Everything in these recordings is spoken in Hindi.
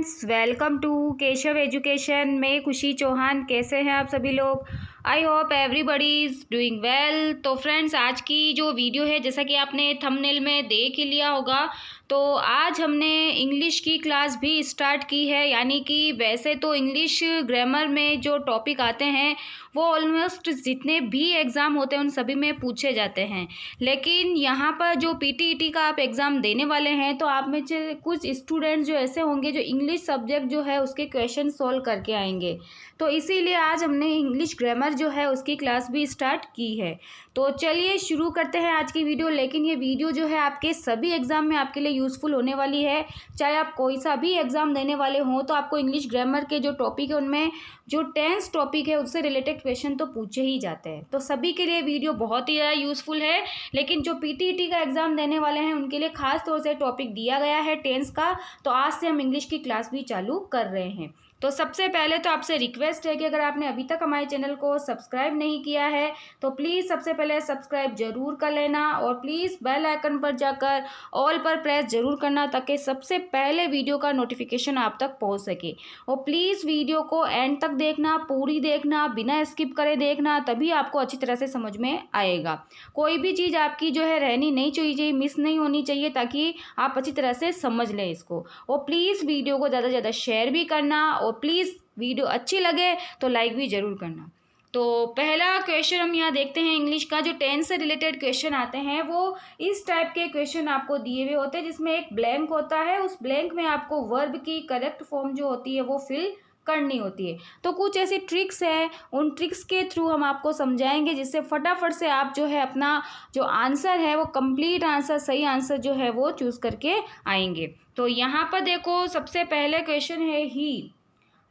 Friends, welcome to Keshav Education. मैं खुशी चौहान। कैसे हैं आप सभी लोग? I hope everybody is doing well. तो फ्रेंड्स, आज की जो वीडियो है, जैसा कि आपने थंबनेल में देख ही लिया होगा, तो आज हमने इंग्लिश की क्लास भी स्टार्ट की है। यानी कि वैसे तो इंग्लिश ग्रामर में जो टॉपिक आते हैं वो ऑलमोस्ट जितने भी एग्ज़ाम होते हैं उन सभी में पूछे जाते हैं, लेकिन यहाँ पर जो पीटीईटी का आप एग्ज़ाम देने वाले हैं तो आप में से कुछ स्टूडेंट्स जो ऐसे होंगे जो इंग्लिश सब्जेक्ट जो है उसके क्वेश्चन सॉल्व करके आएंगे। तो इसीलिए आज हमने इंग्लिश ग्रामर जो है उसकी क्लास भी स्टार्ट की है। तो चलिए शुरू करते हैं आज की वीडियो। लेकिन ये वीडियो जो है आपके सभी एग्ज़ाम में आपके लिए यूज़फुल होने वाली है। चाहे आप कोई सा भी एग्ज़ाम देने वाले हों तो आपको इंग्लिश ग्रामर के जो टॉपिक है उनमें जो टेंस टॉपिक है उससे रिलेटेड क्वेश्चन तो पूछे ही जाते हैं। तो सभी के लिए वीडियो बहुत ही ज़्यादा यूज़फुल है, लेकिन जो पीटीईटी का एग्ज़ाम देने वाले हैं उनके लिए खास तौर से टॉपिक दिया गया है टेंस का। तो आज से हम इंग्लिश की क्लास भी चालू कर रहे हैं। तो सबसे पहले तो आपसे रिक्वेस्ट है कि अगर आपने अभी तक हमारे चैनल को सब्सक्राइब नहीं किया है तो प्लीज़ सबसे पहले सब्सक्राइब जरूर कर लेना और प्लीज़ बेल आइकन पर जाकर ऑल पर प्रेस जरूर करना ताकि सबसे पहले वीडियो का नोटिफिकेशन आप तक पहुंच सके। और प्लीज़ वीडियो को एंड तक देखना, पूरी देखना, बिना स्किप करे देखना, तभी आपको अच्छी तरह से समझ में आएगा। कोई भी चीज़ आपकी जो है रहनी नहीं चाहिए, मिस नहीं होनी चाहिए, ताकि आप अच्छी तरह से समझ लें इसको। और प्लीज़ वीडियो को ज़्यादा से ज़्यादा शेयर भी करना और प्लीज़ वीडियो अच्छी लगे तो लाइक भी ज़रूर करना। तो पहला क्वेश्चन हम यहाँ देखते हैं इंग्लिश का। जो टेंस से रिलेटेड क्वेश्चन आते हैं वो इस टाइप के क्वेश्चन आपको दिए हुए होते हैं जिसमें एक ब्लैंक होता है। उस ब्लैंक में आपको वर्ब की करेक्ट फॉर्म जो होती है वो फिल करनी होती है। तो कुछ ऐसी ट्रिक्स हैं, उन ट्रिक्स के थ्रू हम आपको समझाएंगे जिससे फटाफट से आप जो है अपना जो आंसर है वो कंप्लीट आंसर, सही आंसर जो है वो चूज़ करके आएंगे। तो यहाँ पर देखो, सबसे पहले क्वेश्चन है he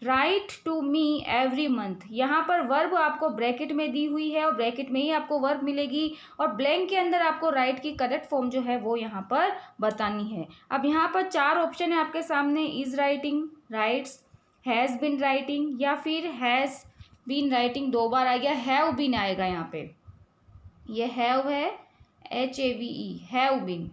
write to me every month. यहाँ पर वर्ब आपको ब्रैकेट में दी हुई है और ब्रैकेट में ही आपको वर्ब मिलेगी और ब्लैंक के अंदर आपको राइट की करेक्ट फॉर्म जो है वो यहाँ पर बतानी है। अब यहाँ पर चार ऑप्शन है आपके सामने, is writing, rights, has been writing या फिर हैज़ बिन राइटिंग। दो बार आ गया, हैव बिन आएगा यहाँ पे। ये हैव है, HAVE, हैव बिन।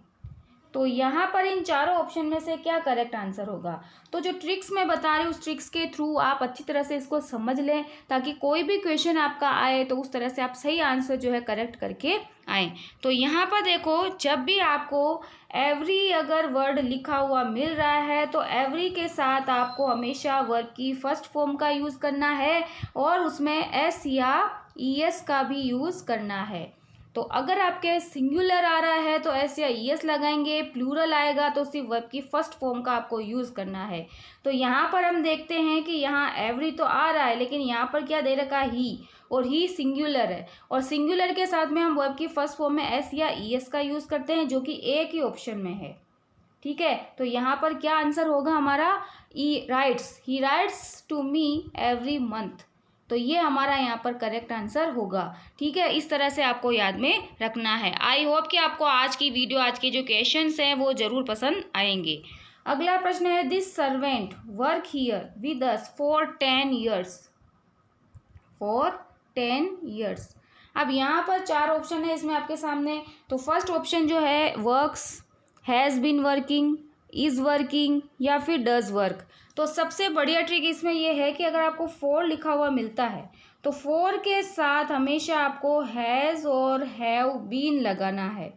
तो यहाँ पर इन चारों ऑप्शन में से क्या करेक्ट आंसर होगा? तो जो ट्रिक्स मैं बता रही हूँ उस ट्रिक्स के थ्रू आप अच्छी तरह से इसको समझ लें ताकि कोई भी क्वेश्चन आपका आए तो उस तरह से आप सही आंसर जो है करेक्ट करके आए। तो यहाँ पर देखो, जब भी आपको एवरी अगर वर्ड लिखा हुआ मिल रहा है तो एवरी के साथ आपको हमेशा वर्ब की फर्स्ट फॉर्म का यूज़ करना है और उसमें S या ES का भी यूज़ करना है। तो अगर आपके सिंगुलर आ रहा है तो एस या ES लगाएंगे, प्लूरल आएगा तो सिर्फ वर्ब की फर्स्ट फॉर्म का आपको यूज़ करना है। तो यहाँ पर हम देखते हैं कि यहाँ एवरी तो आ रहा है लेकिन यहाँ पर क्या दे रखा है, ही, और ही सिंगुलर है और सिंगुलर के साथ में हम वर्ब की फर्स्ट फॉर्म में S या ES का यूज़ करते हैं जो कि एक ही ऑप्शन में है। ठीक है, तो यहाँ पर क्या आंसर होगा हमारा? Writes, he writes to me every month. तो ये हमारा यहाँ पर करेक्ट आंसर होगा। ठीक है, इस तरह से आपको याद में रखना है। आई होप कि आपको आज की वीडियो, आज के जो क्वेश्चंस हैं वो ज़रूर पसंद आएंगे। अगला प्रश्न है, this servant work here with us for 10 years. For 10 years. अब यहाँ पर चार ऑप्शन है इसमें आपके सामने। तो फर्स्ट ऑप्शन जो है works, has been working, is working या फिर डज वर्क। तो सबसे बढ़िया ट्रिक इसमें यह है कि अगर आपको फॉर लिखा हुआ मिलता है तो फॉर के साथ हमेशा आपको हैज़ और हैव बीन लगाना है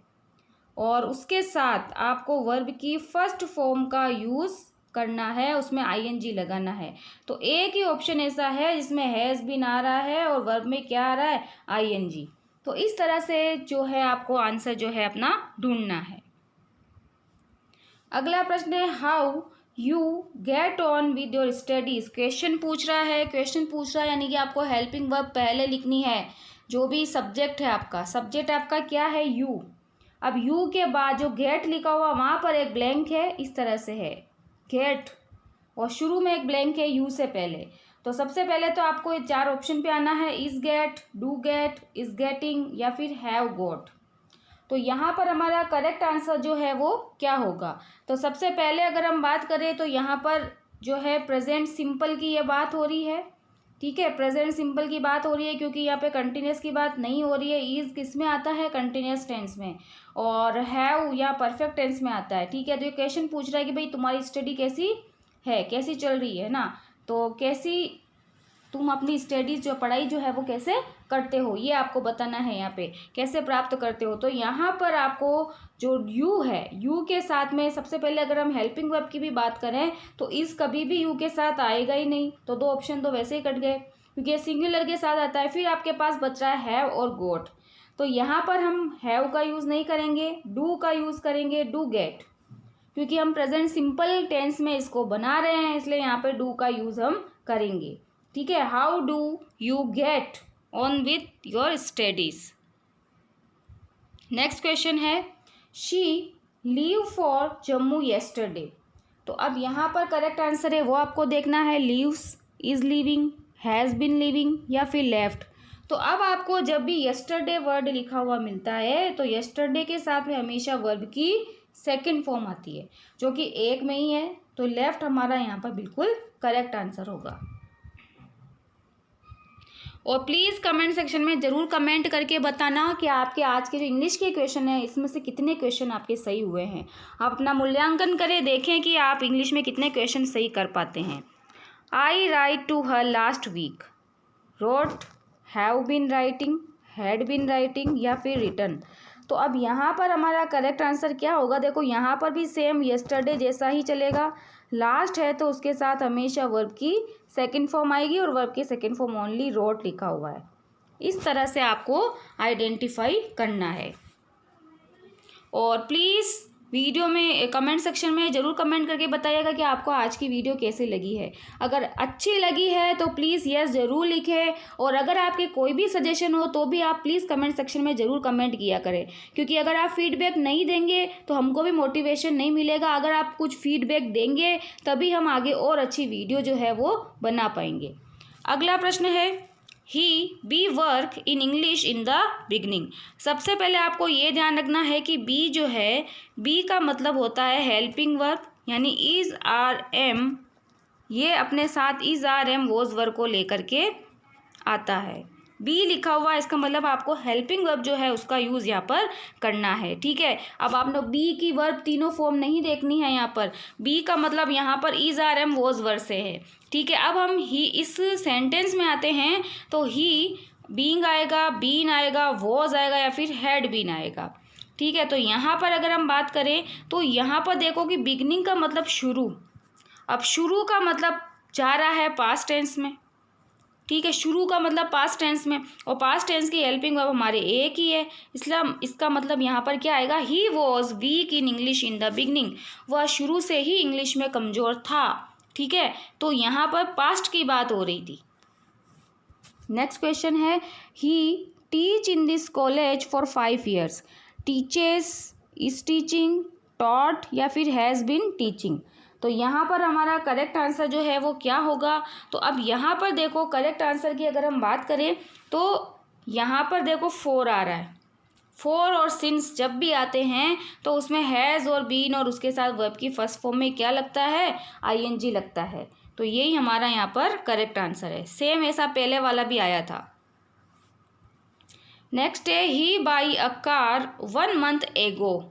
और उसके साथ आपको वर्ब की फर्स्ट फॉर्म का यूज़ करना है, उसमें ING लगाना है। तो एक ही ऑप्शन ऐसा है जिसमें हैज़ बीन आ रहा है और वर्ब में क्या आ रहा है, ING। तो इस तरह से जो है आपको आंसर जो है अपना ढूंढना है। अगला प्रश्न है, how you get on with your studies. Question पूछ रहा है यानी कि आपको हेल्पिंग वर्ब पहले लिखनी है। जो भी सब्जेक्ट है आपका, सब्जेक्ट आपका क्या है, यू। अब यू के बाद जो गेट लिखा हुआ वहाँ पर एक ब्लैंक है, इस तरह से है गेट, और शुरू में एक ब्लैंक है यू से पहले। तो सबसे पहले तो आपको ये चार ऑप्शन पे आना है, is get, do get, is getting या फिर हैव गोट। तो यहाँ पर हमारा करेक्ट आंसर जो है वो क्या होगा? तो सबसे पहले अगर हम बात करें तो यहाँ पर जो है प्रेजेंट सिंपल की ये बात हो रही है। ठीक है, प्रेजेंट सिंपल की बात हो रही है क्योंकि यहाँ पे कंटिन्यूस की बात नहीं हो रही है। इज किस में आता है, कंटिन्यूस टेंस में, और हैव या परफेक्ट टेंस में आता है। ठीक है, तो ये क्वेश्चन पूछ रहा है कि भाई तुम्हारी स्टडी कैसी है, कैसी चल रही है ना, तो कैसी तुम अपनी स्टडीज जो पढ़ाई जो है वो कैसे करते हो, ये आपको बताना है यहाँ पे, कैसे प्राप्त करते हो। तो यहाँ पर आपको जो यू है, यू के साथ में सबसे पहले अगर हम हेल्पिंग वर्ब की भी बात करें तो इस कभी भी यू के साथ आएगा ही नहीं, तो दो ऑप्शन तो वैसे ही कट गए क्योंकि सिंगुलर के साथ आता है। फिर आपके पास बच रहा है हैव और गोट, तो यहाँ पर हम हैव का यूज़ नहीं करेंगे, डू का यूज़ करेंगे, डू गेट, क्योंकि हम प्रेजेंट सिंपल टेंस में इसको बना रहे हैं, इसलिए यहाँ पे डू का यूज़ हम करेंगे। ठीक है, how do you get on with your studies. Next question है, she leave for Jammu yesterday. तो अब यहाँ पर करेक्ट आंसर है वो आपको देखना है, leaves, is leaving, has been leaving या फिर लेफ्ट। तो अब आपको जब भी येस्टरडे वर्ड लिखा हुआ मिलता है तो येस्टरडे के साथ में हमेशा वर्ब की सेकंड फॉर्म आती है जो कि एक में ही है, तो लेफ्ट हमारा यहाँ पर बिल्कुल करेक्ट आंसर होगा। और प्लीज़ कमेंट सेक्शन में ज़रूर कमेंट करके बताना कि आपके आज के जो इंग्लिश के क्वेश्चन हैं इसमें से कितने क्वेश्चन आपके सही हुए हैं। आप अपना मूल्यांकन करें, देखें कि आप इंग्लिश में कितने क्वेश्चन सही कर पाते हैं। I write to her last week, wrote, have been writing, had been writing या फिर रिटन। तो अब यहाँ पर हमारा करेक्ट आंसर क्या होगा, देखो यहाँ पर भी सेम येस्टरडे जैसा ही चलेगा, लास्ट है तो उसके साथ हमेशा वर्ब की सेकंड फॉर्म आएगी और वर्ब की सेकंड फॉर्म ओनली रोट लिखा हुआ है। इस तरह से आपको आइडेंटिफाई करना है। और प्लीज़ वीडियो में कमेंट सेक्शन में ज़रूर कमेंट करके बताइएगा कि आपको आज की वीडियो कैसी लगी है। अगर अच्छी लगी है तो प्लीज़ यस ज़रूर लिखें, और अगर आपके कोई भी सजेशन हो तो भी आप प्लीज़ कमेंट सेक्शन में ज़रूर कमेंट किया करें, क्योंकि अगर आप फीडबैक नहीं देंगे तो हमको भी मोटिवेशन नहीं मिलेगा। अगर आप कुछ फीडबैक देंगे तभी हम आगे और अच्छी वीडियो जो है वो बना पाएंगे। अगला प्रश्न है, he be work in English in the beginning. सबसे पहले आपको ये ध्यान रखना है कि बी जो है, बी का मतलब होता है हेल्पिंग वर्क, यानी इज आर एम, ये अपने साथ is are am was work को लेकर के आता है। बी लिखा हुआ इसका मतलब आपको हेल्पिंग वर्ब जो है उसका यूज़ यहाँ पर करना है। ठीक है, अब आपने बी की वर्ब तीनों फॉर्म नहीं देखनी है यहाँ पर, बी का मतलब यहाँ पर is are am was verb से है। ठीक है, अब हम ही इस सेंटेंस में आते हैं तो ही बीइंग आएगा, बीन आएगा, वॉज आएगा या फिर हैड बीन आएगा। ठीक है, तो यहाँ पर अगर हम बात करें तो यहाँ पर देखो कि बिगनिंग का मतलब शुरू, अब शुरू का मतलब जा रहा है पास्ट टेंस में। ठीक है, शुरू का मतलब पास्ट टेंस में, और पास्ट टेंस की हेल्पिंग वर्ब हमारे एक ही है, इसलिए इसका मतलब यहाँ पर क्या आएगा, he was weak in English in the beginning, वह शुरू से ही इंग्लिश में कमज़ोर था। ठीक है, तो यहाँ पर पास्ट की बात हो रही थी। नेक्स्ट क्वेश्चन है, he teach in this college for 5 years। Teaches, is teaching, taught या फिर हैज़ बीन टीचिंग। तो यहाँ पर हमारा करेक्ट आंसर जो है वो क्या होगा, तो अब यहाँ पर देखो करेक्ट आंसर की अगर हम बात करें तो यहाँ पर देखो 4 आ रहा है। 4 और सिंस जब भी आते हैं तो उसमें हैज़ और बीन और उसके साथ वर्ब की फर्स्ट फॉर्म में क्या लगता है, आईएनजी लगता है। तो यही हमारा यहाँ पर करेक्ट आंसर है। सेम ऐसा पहले वाला भी आया था। नेक्स्ट है, ही बाई अ कार 1 month एगो।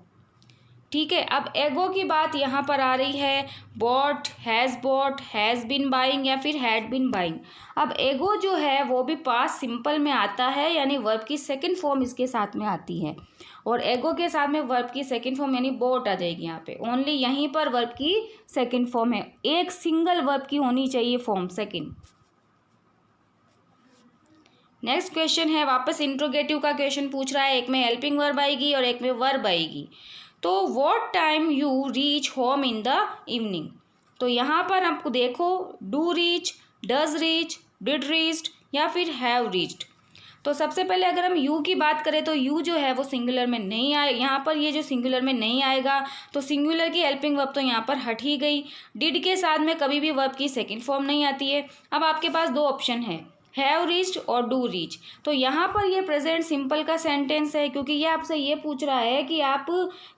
ठीक है, अब एगो की बात यहाँ पर आ रही है, बॉट, हैज़ बीन बाइंग या फिर हैड बीन बाइंग। अब एगो जो है वो भी पास्ट सिंपल में आता है, यानी वर्ब की सेकंड फॉर्म इसके साथ में आती है, और एगो के साथ में वर्ब की सेकंड फॉर्म यानी बॉट आ जाएगी यहाँ पे। ओनली यहीं पर वर्ब की सेकंड फॉर्म है, एक सिंगल वर्ब की होनी चाहिए फॉर्म सेकंड। नेक्स्ट क्वेश्चन है, वापस इंट्रोगेटिव का क्वेश्चन पूछ रहा है, एक में हेल्पिंग वर्ब आएगी और एक में वर्ब आएगी। तो what time you reach home in the evening. तो यहाँ पर आपको देखो do reach, does reach, did reached या फिर हैव रीच्ड। तो सबसे पहले अगर हम यू की बात करें तो यू जो है वो सिंगुलर में नहीं आए, यहाँ पर ये जो सिंगुलर में नहीं आएगा तो सिंगुलर की हेल्पिंग वर्ब तो यहाँ पर हट ही गई। डिड के साथ में कभी भी वर्ब की सेकंड फॉर्म नहीं आती है। अब आपके पास दो ऑप्शन है, हैव रीच्ड और डू रीच। तो यहाँ पर ये प्रेजेंट सिंपल का सेंटेंस है, क्योंकि ये आपसे ये पूछ रहा है कि आप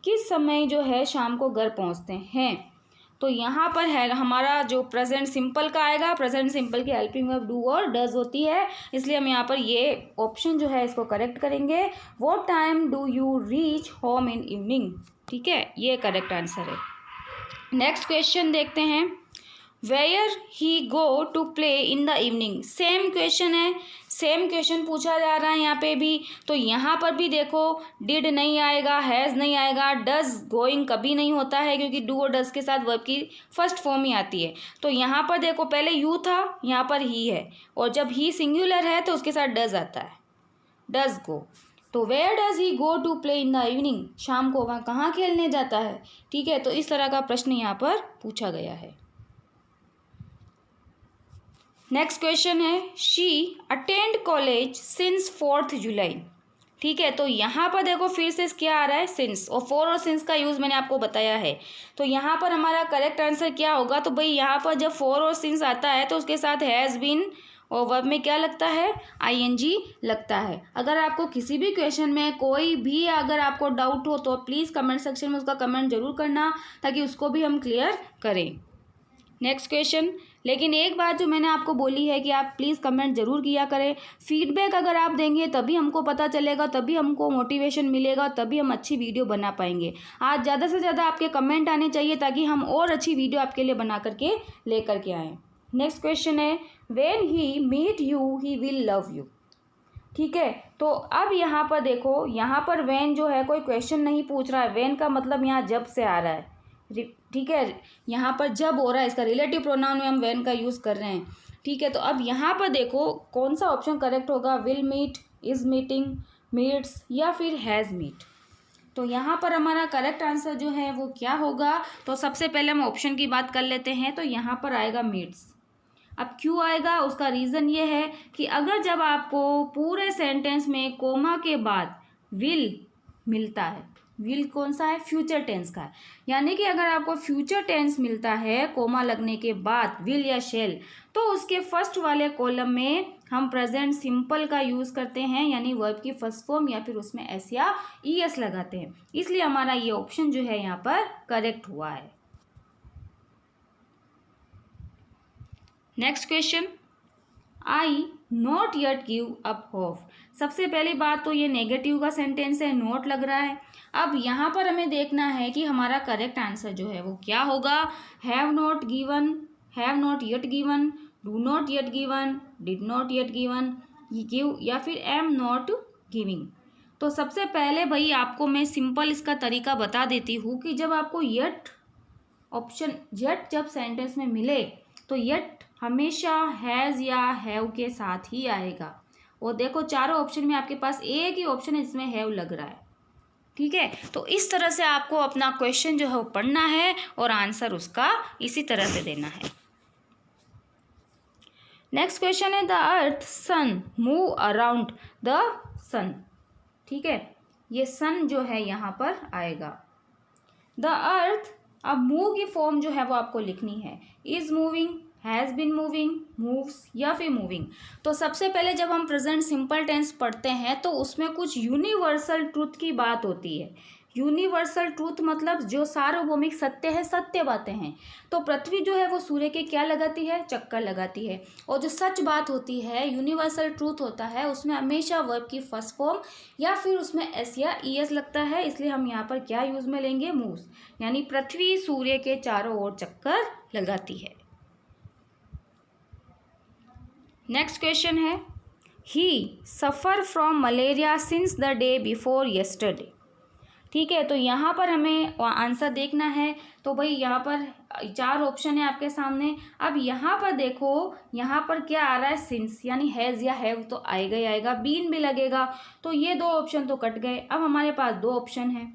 किस समय जो है शाम को घर पहुँचते हैं। तो यहाँ पर है हमारा जो प्रेजेंट सिंपल का आएगा, प्रेजेंट सिंपल की हेल्पिंग वर्ब डू और डज होती है, इसलिए हम यहाँ पर ये ऑप्शन जो है इसको करेक्ट करेंगे, what time do you reach home in evening. ठीक है, ये करेक्ट आंसर है। नेक्स्ट क्वेश्चन देखते हैं, where he go to play in the evening. Same question है, सेम क्वेश्चन पूछा जा रहा है यहाँ पे भी। तो यहाँ पर भी देखो डिड नहीं आएगा, हैज़ नहीं आएगा, डज गोइंग कभी नहीं होता है क्योंकि डू और डज के साथ वर्ब की फर्स्ट फॉर्म ही आती है। तो यहाँ पर देखो पहले यू था, यहाँ पर ही है, और जब ही सिंगुलर है तो उसके साथ डज आता है, डज गो। तो where does he go to play in the evening, शाम को वहाँ कहाँ खेलने जाता है। ठीक है, तो इस तरह का प्रश्न यहाँ पर पूछा गया है। नेक्स्ट क्वेश्चन है, शी अटेंड कॉलेज सिंस 4 जुलाई। ठीक है, तो यहाँ पर देखो फिर से क्या आ रहा है, सिंस, और फॉर और सिंस का यूज़ मैंने आपको बताया है। तो यहाँ पर हमारा करेक्ट आंसर क्या होगा, तो भाई यहाँ पर जब फॉर और सिंस आता है तो उसके साथ हैज़ बीन और वर्ब में क्या लगता है, आईएनजी लगता है। अगर आपको किसी भी क्वेश्चन में कोई भी अगर आपको डाउट हो तो प्लीज़ कमेंट सेक्शन में उसका कमेंट जरूर करना ताकि उसको भी हम क्लियर करें। नेक्स्ट क्वेश्चन, लेकिन एक बात जो मैंने आपको बोली है कि आप प्लीज़ कमेंट ज़रूर किया करें। फीडबैक अगर आप देंगे तभी हमको पता चलेगा, तभी हमको मोटिवेशन मिलेगा, तभी हम अच्छी वीडियो बना पाएंगे। आज ज़्यादा से ज़्यादा आपके कमेंट आने चाहिए ताकि हम और अच्छी वीडियो आपके लिए बना करके लेकर के आएँ। नेक्स्ट क्वेश्चन है, when he meet you he will love you. ठीक है, तो अब यहाँ पर देखो, यहाँ पर व्हेन जो है कोई क्वेश्चन नहीं पूछ रहा है, व्हेन का मतलब यहाँ जब से आ रहा है। ठीक है, यहाँ पर जब हो रहा है, इसका रिलेटिव प्रोनाउन में हम व्हेन का यूज़ कर रहे हैं। ठीक है, तो अब यहाँ पर देखो कौन सा ऑप्शन करेक्ट होगा, will meet, is meeting, meets या फिर हैज़ मीट। तो यहाँ पर हमारा करेक्ट आंसर जो है वो क्या होगा, तो सबसे पहले हम ऑप्शन की बात कर लेते हैं। तो यहाँ पर आएगा मीट्स। अब क्यों आएगा, उसका रीज़न ये है कि अगर जब आपको पूरे सेंटेंस में कोमा के बाद विल मिलता है, विल कौन सा है, फ्यूचर टेंस का है, यानी कि अगर आपको फ्यूचर टेंस मिलता है कोमा लगने के बाद विल या शेल, तो उसके फर्स्ट वाले कॉलम में हम प्रेजेंट सिंपल का यूज़ करते हैं, यानी वर्ब की फर्स्ट फॉर्म या फिर उसमें एस या ई एस लगाते हैं। इसलिए हमारा ये ऑप्शन जो है यहाँ पर करेक्ट हुआ है। Next question, I not yet give up hope. सबसे पहली बात तो ये नेगेटिव का सेंटेंस है, नोट लग रहा है। अब यहाँ पर हमें देखना है कि हमारा करेक्ट आंसर जो है वो क्या होगा, have not given, have not yet given, do not yet given, did not yet given, give या फिर एम नॉट गिविंग। तो सबसे पहले भाई आपको मैं सिंपल इसका तरीका बता देती हूँ कि जब आपको येट ऑप्शन, येट जब सेंटेंस में मिले तो येट हमेशा हैज़ या हैव के साथ ही आएगा। और देखो चारों ऑप्शन में आपके पास एक ही ऑप्शन है जिसमें हैव लग रहा है। ठीक है, तो इस तरह से आपको अपना क्वेश्चन जो है वो पढ़ना है और आंसर उसका इसी तरह से देना है। नेक्स्ट क्वेश्चन है, the earth sun move around the sun. ठीक है, ये सन जो है यहाँ पर आएगा। द अर्थ, अब मूव की फॉर्म जो है वो आपको लिखनी है, is moving, has been moving, moves या फिर मूविंग। तो सबसे पहले जब हम प्रेजेंट सिंपल टेंस पढ़ते हैं तो उसमें कुछ यूनिवर्सल ट्रूथ की बात होती है। यूनिवर्सल ट्रूथ मतलब जो सार्वभौमिक सत्य है, सत्य बातें हैं। तो पृथ्वी जो है वो सूर्य के क्या लगाती है, चक्कर लगाती है। और जो सच बात होती है, यूनिवर्सल ट्रूथ होता है, उसमें हमेशा वर्ब की फर्स्ट फॉर्म या फिर उसमें एस या ई एस लगता है। इसलिए हम यहाँ पर क्या यूज़ में लेंगे, मूव्स, यानी पृथ्वी सूर्य के चारों ओर चक्कर लगाती है। नेक्स्ट क्वेश्चन है, he suffer from malaria since the day before yesterday. ठीक है, तो यहाँ पर हमें आंसर देखना है। तो भाई यहाँ पर 4 ऑप्शन है आपके सामने। अब यहाँ पर देखो, यहाँ पर क्या आ रहा है, सिंस, यानी हैज़ या हैव तो आएगा ही आएगा, बीन भी लगेगा। तो ये 2 ऑप्शन तो कट गए। अब हमारे पास 2 ऑप्शन है।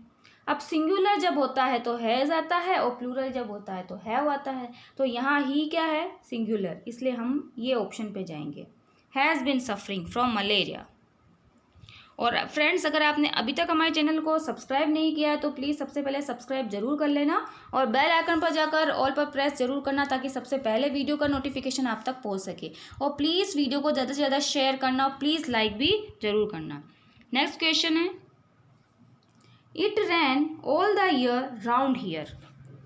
अब सिंगुलर जब होता है तो हैज़ आता है और प्लूरल जब होता है तो हैव आता है। तो यहाँ ही क्या है, सिंगुलर, इसलिए हम ये ऑप्शन पे जाएंगे, has been suffering from malaria. और फ्रेंड्स, अगर आपने अभी तक हमारे चैनल को सब्सक्राइब नहीं किया है तो प्लीज़ सबसे पहले सब्सक्राइब जरूर कर लेना और बेल आइकन पर जाकर ऑल पर प्रेस जरूर करना ताकि सबसे पहले वीडियो का नोटिफिकेशन आप तक पहुंच सके। और प्लीज़ वीडियो को ज़्यादा से ज़्यादा शेयर करना और प्लीज़ लाइक भी जरूर करना। नेक्स्ट क्वेश्चन है, it rain all the year round here.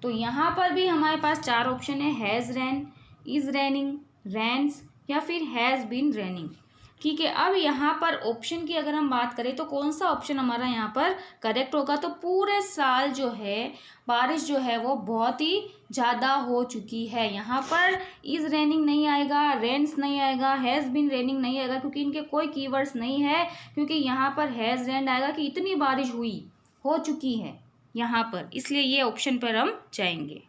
तो यहाँ पर भी हमारे पास 4 ऑप्शन है, has rain, is raining, rains या फिर हैज़ बीन रैनिंग। ठीक है। अब यहाँ पर ऑप्शन की अगर हम बात करें तो कौन सा ऑप्शन हमारा यहाँ पर करेक्ट होगा, तो पूरे साल जो है बारिश जो है वो बहुत ही ज़्यादा हो चुकी है। यहाँ पर इज़ रेनिंग नहीं आएगा, रेन्स नहीं आएगा, हैज़ बीन रेनिंग नहीं आएगा, क्योंकि इनके कोई कीवर्ड्स नहीं है। क्योंकि यहाँ पर हैज़ रेन्ड आएगा कि इतनी बारिश हो चुकी है यहाँ पर, इसलिए ये ऑप्शन पर हम जाएंगे।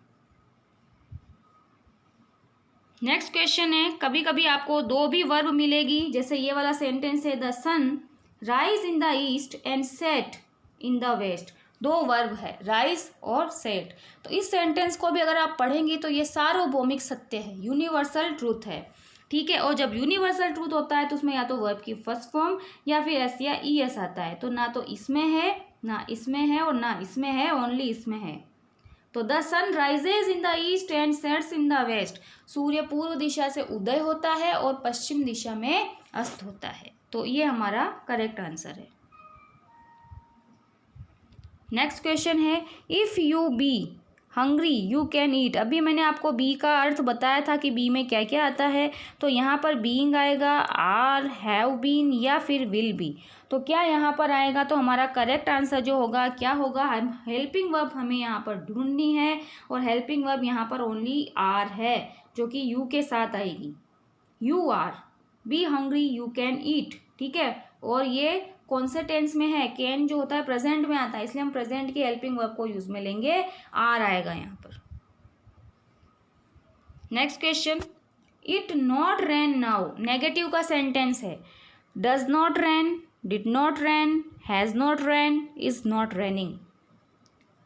नेक्स्ट क्वेश्चन है, कभी कभी आपको दो भी वर्ब मिलेगी, जैसे ये वाला सेंटेंस है, the sun rise in the east and set in the west. दो वर्ब है, राइज और सेट। तो इस सेंटेंस को भी अगर आप पढ़ेंगी तो ये सार्वभौमिक सत्य है, यूनिवर्सल ट्रूथ है। ठीक है। और जब यूनिवर्सल ट्रूथ होता है तो उसमें या तो वर्ब की फर्स्ट फॉर्म या फिर एस या ई एस आता है। तो ना तो इसमें है, ना इसमें है, और ना इसमें है, ओनली इसमें है। तो the sun rises in the east and sets in the west. सूर्य पूर्व दिशा से उदय होता है और पश्चिम दिशा में अस्त होता है। तो ये हमारा करेक्ट आंसर है। नेक्स्ट क्वेश्चन है, if you B hungry you can ईट। अभी मैंने आपको बी का अर्थ बताया था कि बी में क्या क्या आता है। तो यहाँ पर बीइंग आएगा, आर, हैव बीन या फिर विल बी। तो क्या यहाँ पर आएगा, तो हमारा करेक्ट आंसर जो होगा क्या होगा, हम हेल्पिंग वर्ब हमें यहाँ पर ढूंढनी है, और हेल्पिंग वर्ब यहाँ पर ओनली आर है, जो कि यू के साथ आएगी। You are, be hungry you can eat. ठीक है। और ये कौन से टेंस में है, कैन जो होता है प्रेजेंट में आता है, इसलिए हम प्रेजेंट की हेल्पिंग वर्ब को यूज में लेंगे, आर आएगा यहाँ पर। Next question, it not rain now. Negative का सेंटेंस है, does not rain, did not rain, has not rain, is not raining.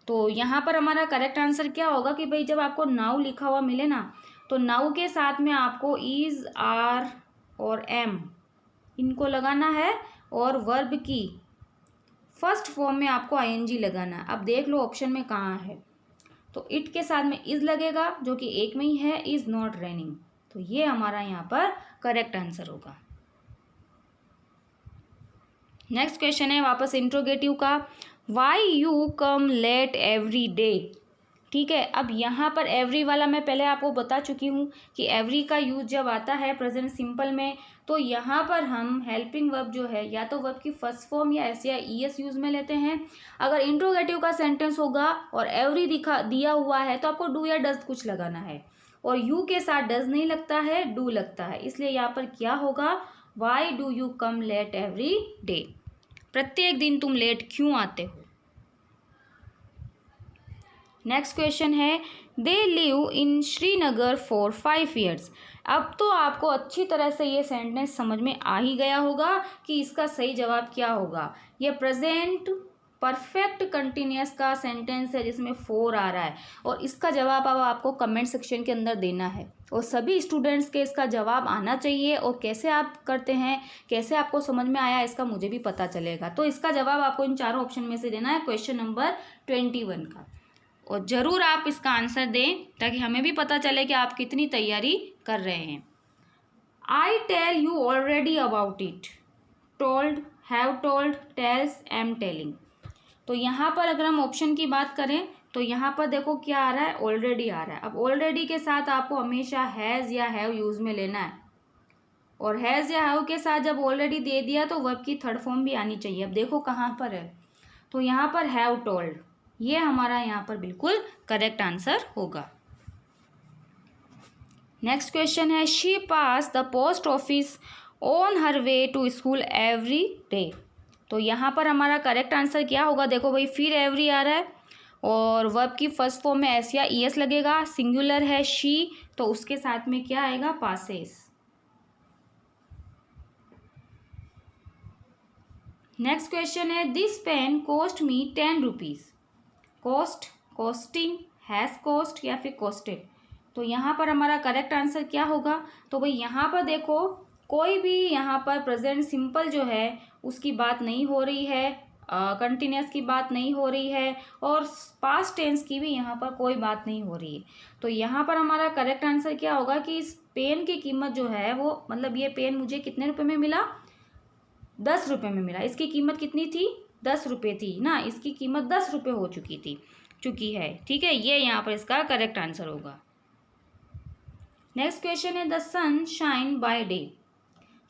तो यहाँ पर हमारा करेक्ट आंसर क्या होगा कि भाई जब आपको नाउ लिखा हुआ मिले ना, तो नाउ के साथ में आपको इज, आर और एम इनको लगाना है, और वर्ब की फर्स्ट फॉर्म में आपको आईएनजी लगाना है। अब देख लो ऑप्शन में कहाँ है, तो इट के साथ में इज लगेगा, जो कि एक में ही है, इज नॉट रेनिंग। तो ये हमारा यहाँ पर करेक्ट आंसर होगा। नेक्स्ट क्वेश्चन है वापस इंट्रोगेटिव का, why you come late every day. ठीक है। अब यहाँ पर एवरी वाला मैं पहले आपको बता चुकी हूँ कि एवरी का यूज जब आता है प्रेजेंट सिंपल में, तो यहाँ पर हम हेल्पिंग वर्ब जो है या तो वर्ब की फर्स्ट फॉर्म या एस या ई एस यूज में लेते हैं। अगर इंट्रोगेटिव का सेंटेंस होगा और एवरी दिया हुआ है तो आपको डू या डज कुछ लगाना है, और यू के साथ डज नहीं लगता है, डू लगता है। इसलिए यहाँ पर क्या होगा, why do you come late every day. प्रत्येक दिन तुम लेट क्यों आते हो। नेक्स्ट क्वेश्चन है, they live in Srinagar for 5 years। अब तो आपको अच्छी तरह से ये सेंटेंस समझ में आ ही गया होगा कि इसका सही जवाब क्या होगा। ये प्रेजेंट परफेक्ट कंटिन्यूअस का सेंटेंस है जिसमें 4 आ रहा है, और इसका जवाब अब आपको कमेंट सेक्शन के अंदर देना है, और सभी स्टूडेंट्स के इसका जवाब आना चाहिए। और कैसे आप करते हैं, कैसे आपको समझ में आया, इसका मुझे भी पता चलेगा। तो इसका जवाब आपको इन चारों ऑप्शन में से देना है, क्वेश्चन नंबर 21 का। और ज़रूर आप इसका आंसर दें ताकि हमें भी पता चले कि आप कितनी तैयारी कर रहे हैं। I tell you already about it, told, have told, tells, am telling. तो यहाँ पर अगर हम ऑप्शन की बात करें तो यहाँ पर देखो क्या आ रहा है, ऑलरेडी आ रहा है। अब ऑलरेडी के साथ आपको हमेशा हैज़ या हैव यूज़ में लेना है, और हैज़ या हैव के साथ जब ऑलरेडी दे दिया तो वर्ब की थर्ड फॉर्म भी आनी चाहिए। अब देखो कहाँ पर है, तो यहाँ पर हैव टोल्ड, ये हमारा यहाँ पर बिल्कुल करेक्ट आंसर होगा। नेक्स्ट क्वेश्चन है, she pass the post office on her way to school every day. तो यहाँ पर हमारा करेक्ट आंसर क्या होगा, देखो भाई फिर एवरी आ रहा है, और वर्ब की फर्स्ट फॉर्म में एस या ई एस लगेगा, सिंगुलर है शी, तो उसके साथ में क्या आएगा, पासेस। नेक्स्ट क्वेश्चन है, this pen cost me 10 rupees। Cost, costing, has cost या फिर कॉस्टेड। तो यहाँ पर हमारा करेक्ट आंसर क्या होगा, तो भाई यहाँ पर देखो कोई भी यहाँ पर प्रेजेंट सिंपल जो है उसकी बात नहीं हो रही है, कंटिन्यूस की बात नहीं हो रही है, और पास्ट टेंस की भी यहाँ पर कोई बात नहीं हो रही है। तो यहाँ पर हमारा करेक्ट आंसर क्या होगा कि इस पेन की कीमत जो है वो, मतलब ये पेन मुझे कितने रुपए में मिला, 10 रुपये में मिला। इसकी कीमत कितनी थी, 10 रुपये थी ना, इसकी कीमत 10 रुपये हो चुकी है। ठीक है, ये यहाँ पर इसका करेक्ट आंसर होगा। नेक्स्ट क्वेश्चन है, the sun shine by day.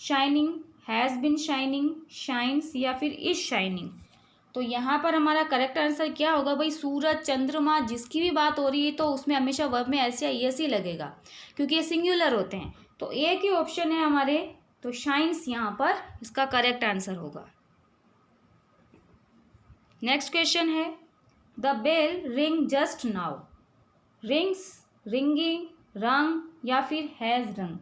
Shining, has been shining, shines या फिर इज शाइनिंग। तो यहाँ पर हमारा करेक्ट आंसर क्या होगा भाई, सूरज, चंद्रमा, जिसकी भी बात हो रही है तो उसमें हमेशा वर्ब में ऐसे या ऐसे ही लगेगा क्योंकि ये सिंगुलर होते हैं। तो एक ही ऑप्शन है हमारे, तो शाइन्स यहाँ पर इसका करेक्ट आंसर होगा। नेक्स्ट क्वेश्चन है, the bell ring just now, rings, ringing, rang या फिर हैज़ रंग।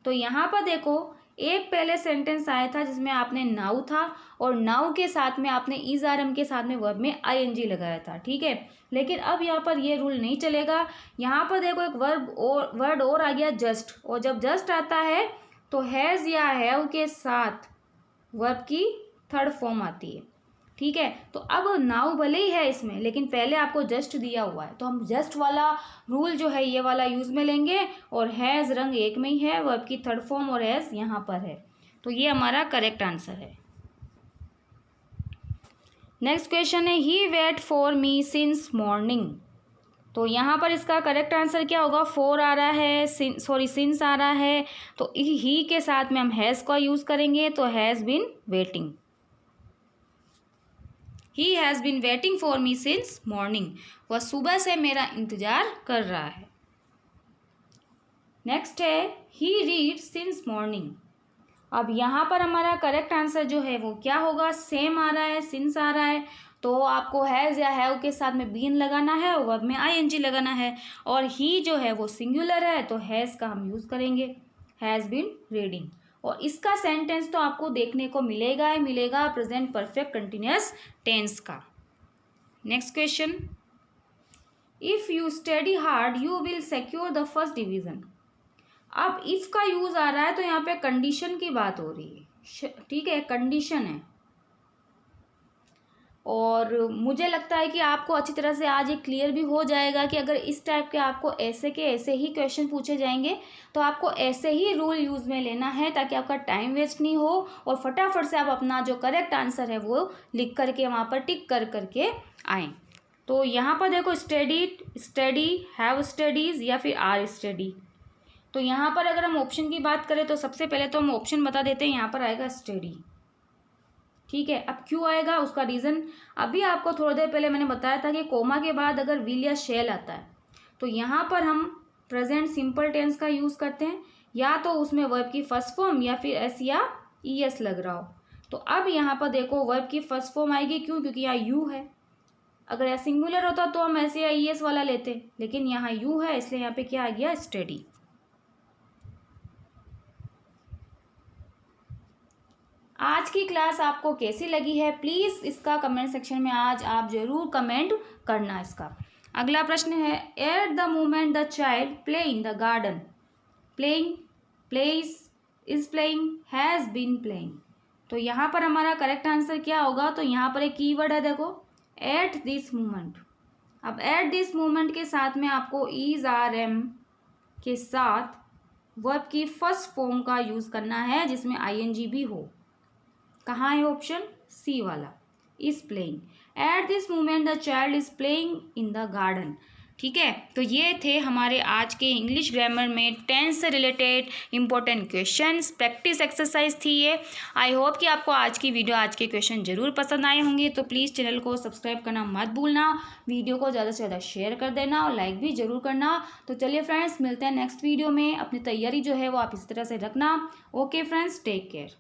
तो यहाँ पर देखो एक पहले सेंटेंस आया था जिसमें आपने नाउ था और नाउ के साथ में आपने इज आर एम के साथ में वर्ब में आईएनजी लगाया था, ठीक है। लेकिन अब यहाँ पर ये रूल नहीं चलेगा। यहाँ पर देखो एक वर्ड और आ गया जस्ट, और जब जस्ट आता है तो हैज़ या हैव के साथ वर्ब की थर्ड फॉर्म आती है, ठीक है। तो अब नाउ भले ही है इसमें, लेकिन पहले आपको जस्ट दिया हुआ है तो हम जस्ट वाला रूल जो है ये वाला यूज़ में लेंगे, और हैज़ रंग एक में ही है, वर्ब की थर्ड फॉर्म और हैज़ यहाँ पर है, तो ये हमारा करेक्ट आंसर है। नेक्स्ट क्वेश्चन है, he wait for me since morning. तो यहाँ पर इसका करेक्ट आंसर क्या होगा, फोर आ रहा है, सिंस आ रहा है, तो ही के साथ में हम हैज़ का यूज़ करेंगे, तो has been waiting. He has been waiting for me since morning. वह सुबह से मेरा इंतजार कर रहा है। नेक्स्ट है, he reads since morning। अब यहाँ पर हमारा करेक्ट आंसर जो है वो क्या होगा, सेम आ रहा है, सिंस आ रहा है, तो आपको हैज़ या हैव के साथ में बीन लगाना है और वर्ब में आईएनजी लगाना है, और ही जो है वो सिंगुलर है तो हैज़ का हम यूज़ करेंगे, हैज़ बीन रीडिंग। और इसका सेंटेंस तो आपको देखने को मिलेगा ही मिलेगा प्रेजेंट परफेक्ट कंटिन्यूअस टेंस का। Next question, if you study hard you will secure the first division. अब इफ़ का यूज़ आ रहा है तो यहाँ पे कंडीशन की बात हो रही है, ठीक है, कंडीशन है। और मुझे लगता है कि आपको अच्छी तरह से आज ये क्लियर भी हो जाएगा कि अगर इस टाइप के आपको ऐसे के ऐसे ही क्वेश्चन पूछे जाएंगे तो आपको ऐसे ही रूल यूज़ में लेना है ताकि आपका टाइम वेस्ट नहीं हो और फटाफट से आप अपना जो करेक्ट आंसर है वो लिख करके वहाँ पर टिक कर करके आएँ। तो यहाँ पर देखो स्टडी, हैव स्टडीज़ या फिर आर स्टडी। तो यहाँ पर अगर हम ऑप्शन की बात करें तो सबसे पहले तो हम ऑप्शन बता देते हैं, यहाँ पर आएगा स्टडी, ठीक है। अब क्यों आएगा उसका रीज़न अभी आपको थोड़ी देर पहले मैंने बताया था कि कोमा के बाद अगर विल या शेल आता है तो यहाँ पर हम प्रेजेंट सिंपल टेंस का यूज़ करते हैं, या तो उसमें वर्ब की फर्स्ट फॉर्म या फिर एस या ई एस लग रहा हो। तो अब यहाँ पर देखो वर्ब की फर्स्ट फॉर्म आएगी, क्यों, क्योंकि यहाँ यू है। अगर यह सिंगुलर होता तो हम ऐसे या ई एस वाला लेते, लेकिन यहाँ यू है इसलिए यहाँ पे क्या आ गया, स्टडी। आज की क्लास आपको कैसी लगी है प्लीज़ इसका कमेंट सेक्शन में आज आप ज़रूर कमेंट करना इसका। अगला प्रश्न है, at the moment the child play in the garden, playing, plays, is playing, has been playing. तो यहाँ पर हमारा करेक्ट आंसर क्या होगा, तो यहाँ पर एक कीवर्ड है देखो, एट दिस मोमेंट। अब एट दिस मोमेंट के साथ में आपको इज आर एम के साथ वर्ब की फर्स्ट फॉर्म का यूज़ करना है जिसमें आईएनजी भी हो। कहाँ है ऑप्शन सी वाला, is playing. At this moment the child is playing in the garden, ठीक है। तो ये थे हमारे आज के इंग्लिश ग्रामर में टेंस से related important questions, practice exercise थी ये। आई होप कि आपको आज की वीडियो, आज के क्वेश्चन जरूर पसंद आए होंगे। तो प्लीज़ चैनल को सब्सक्राइब करना मत भूलना, वीडियो को ज़्यादा से ज़्यादा शेयर कर देना और लाइक भी ज़रूर करना। तो चलिए फ्रेंड्स, मिलते हैं नेक्स्ट वीडियो में। अपनी तैयारी जो है वो आप इस तरह से रखना। Okay friends, take care.